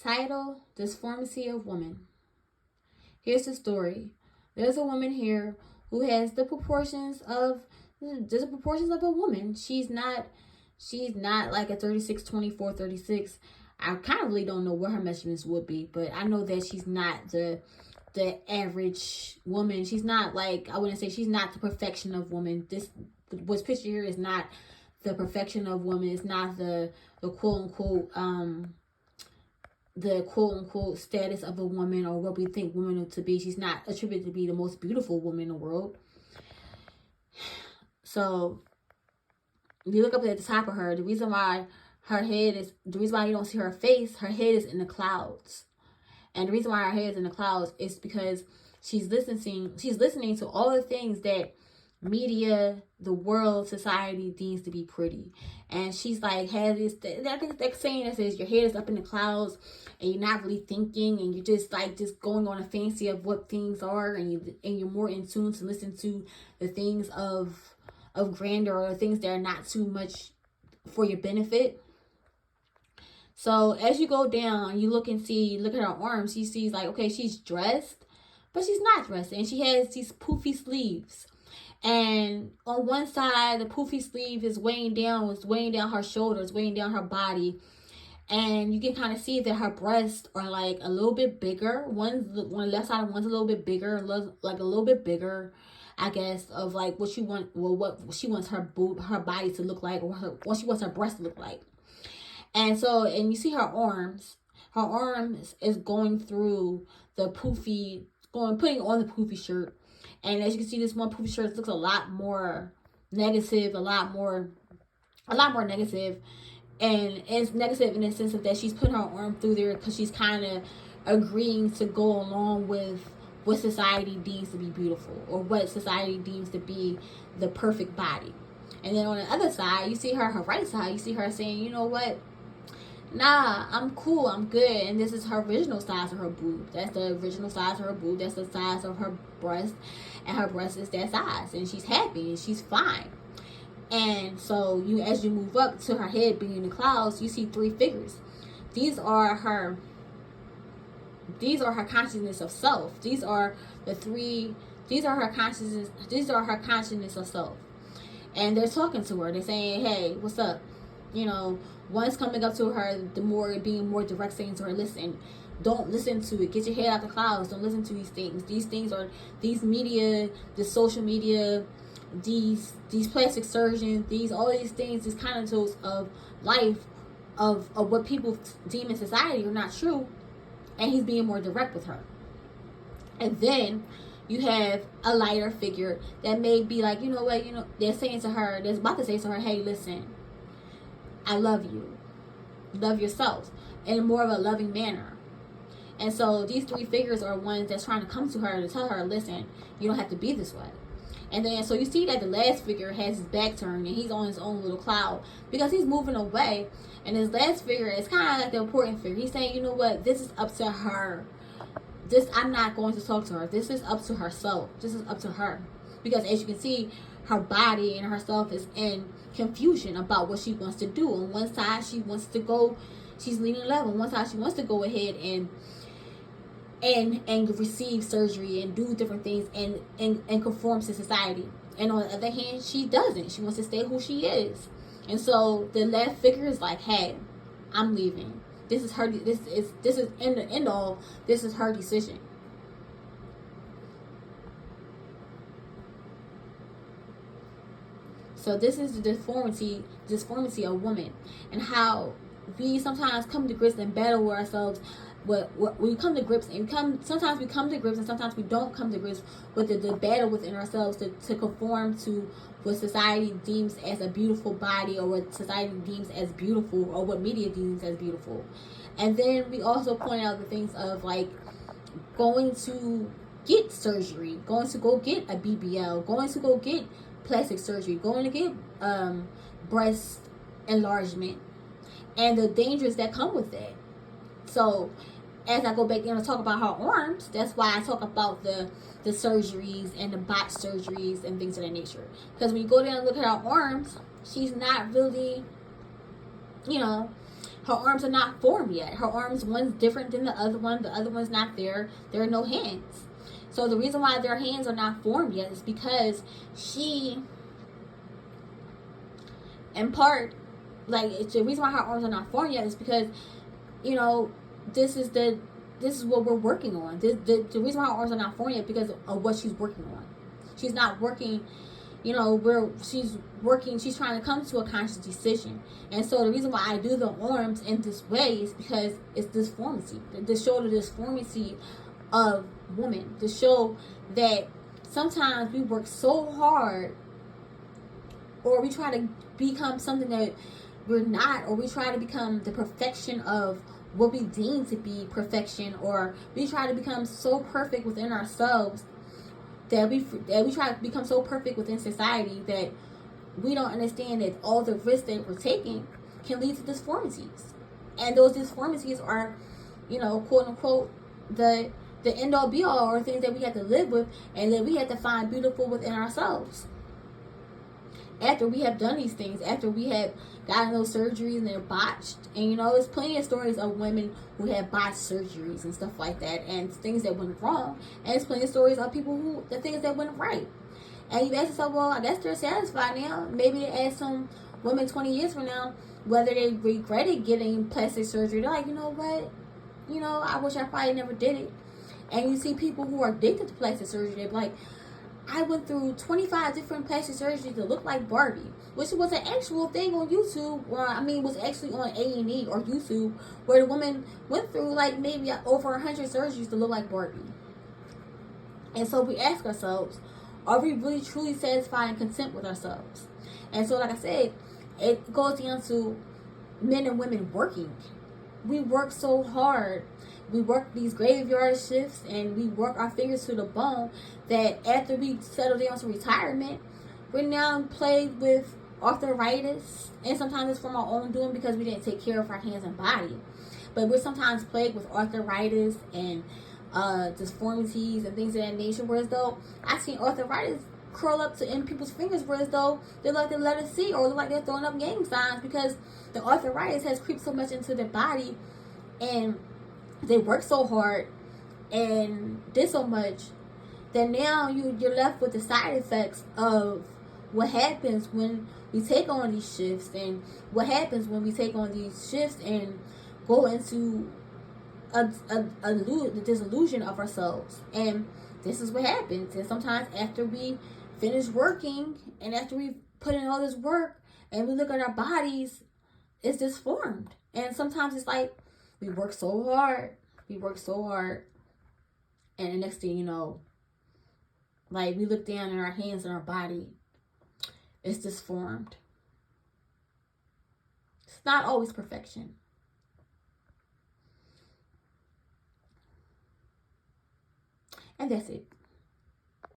Title, Disformenty of Women. Here's the story. There's a woman here who has the proportions of a woman. She's not like a 36, 24, 36. I kind of really don't know what her measurements would be, but I know that she's not the average woman. She's not like, I wouldn't say she's not the perfection of woman. This what's pictured here is not the perfection of woman. It's not the quote unquote status of a woman or what we think women are to be. She's not attributed to be the most beautiful woman in the world. So you look up at the top of her, the reason why you don't see her face, her head is in the clouds. And the reason why her head is in the clouds is because she's listening to all the things that media, the world, society deems to be pretty. And she's like, has this, I think that saying that says your head is up in the clouds and you're not really thinking, and you're just going on a fancy of what things are, and you're more in tune to listen to the things of grandeur, or things that are not too much for your benefit. So as you go down, you look at her arms, she sees like, okay, she's dressed, but she's not dressed. And she has these poofy sleeves. And on one side, the poofy sleeve is weighing down her shoulders, weighing down her body. And you can kind of see that her breasts are like a little bit bigger. One on the left side, one's a little bit bigger, like a little bit bigger, I guess, of like what she wants her body to look like, or what she wants her breast to look like. And you see her arms is going through the putting on the poofy shirt. And as you can see, this one poofy shirt looks a lot more negative. And it's negative in the sense of that she's putting her arm through there because she's kind of agreeing to go along with what society deems to be beautiful, or what society deems to be the perfect body. And then on the other side, you see her right side, you see her saying, you know what? Nah, I'm cool, I'm good. And this is her original size of her boob. That's the original size of her boob. That's the size of her breast. And her breast is that size. And she's happy and she's fine. And so as you move up to her head being in the clouds, you see three figures. These are her consciousness of self. These are her consciousness of self. And they're talking to her. They're saying, hey, what's up? You know, one's coming up to her, being more direct, saying to her, listen, don't listen to it. Get your head out the clouds. Don't listen to these things. These things are these media, this social media, these plastic surgeons, all these things, these connotations of life, of what people deem in society are not true. And he's being more direct with her. And then you have a lighter figure that may be like, you know what, they're about to say to her, hey, listen, I love you. Love yourself in more of a loving manner. And so these three figures are ones that's trying to come to her to tell her, listen, you don't have to be this way. And then so you see that the last figure has his back turned and he's on his own little cloud because he's moving away. And his last figure is kind of like the important figure. He's saying, you know what, this is up to her. I'm not going to talk to her. This is up to herself. This is up to her. Because as you can see, her body and herself is in confusion about what she wants to do. On one side, she wants to go, she's leaning left. On one side, she wants to go ahead and receive surgery and do different things and conform to society. And on the other hand, she doesn't. She wants to stay who she is. And so the left figure is like, hey, I'm leaving. This is her. This is in the end all. This is her decision. So this is the disformity of woman, and how we sometimes come to grips and battle with ourselves. We come to grips and sometimes we come to grips and sometimes we don't come to grips with the battle within ourselves to conform to what society deems as a beautiful body, or what society deems as beautiful, or what media deems as beautiful. And then we also point out the things of like going to get surgery, going to go get a BBL, going to go get plastic surgery, going to get breast enlargement, and the dangers that come with that. So as I go back there and talk about her arms, that's why I talk about the surgeries and the botched surgeries and things of that nature. Because when you go down and look at her arms, she's not really, her arms are not formed yet. Her arms, one's different than the other one. The other one's not there. There are no hands. So the reason why their hands are not formed yet is because she, in part, like, it's the reason why her arms are not formed yet is because, you know, this is what we're working on. The reason why her arms are not formed yet because of what she's working on. She's not working, you know, she's trying to come to a conscious decision. And so the reason why I do the arms in this way is because it's disformity. To show the disformity of women. To show that sometimes we work so hard, or we try to become something that we're not, or we try to become the perfection of what we deem to be perfection, or we try to become so perfect within ourselves that we try to become so perfect within society that we don't understand that all the risks that we're taking can lead to disformities. And those disformities are, you know, quote unquote, the end all be all, or things that we have to live with and that we have to find beautiful within ourselves. After we have done these things, after we have gotten those surgeries and they're botched. And, you know, there's plenty of stories of women who have botched surgeries and stuff like that, and things that went wrong. And there's plenty of stories of people the things that went right. And you ask yourself, well, I guess they're satisfied now. Maybe they ask some women 20 years from now whether they regretted getting plastic surgery. They're like, you know what? You know, I wish I probably never did it. And you see people who are addicted to plastic surgery, they're like, I went through 25 different plastic surgeries to look like Barbie, which was an actual thing on YouTube, was actually on A&E or YouTube, where the woman went through like maybe over 100 surgeries to look like Barbie. And so we ask ourselves, are we really truly satisfied and content with ourselves? And so, like I said, it goes down to men and women working. We work so hard. We work these graveyard shifts and we work our fingers to the bone that after we settle down to retirement, we're now plagued with arthritis. And sometimes it's from our own doing because we didn't take care of our hands and body. But we're sometimes plagued with arthritis and disformities and things of that nature. Whereas though I've seen arthritis curl up in people's fingers, whereas though they look like the letter C or look like they're throwing up gang signs because the arthritis has creeped so much into their body and they work so hard and did so much that now you're left with the side effects of what happens when we take on these shifts, and what happens when we take on these shifts and go into the disillusion of ourselves. And this is what happens. And sometimes after we finish working and after we put in all this work and we look at our bodies, it's disformed. And sometimes it's like we work so hard, and the next thing you know, like we look down at our hands and our body, it's disformed. It's not always perfection. And that's it.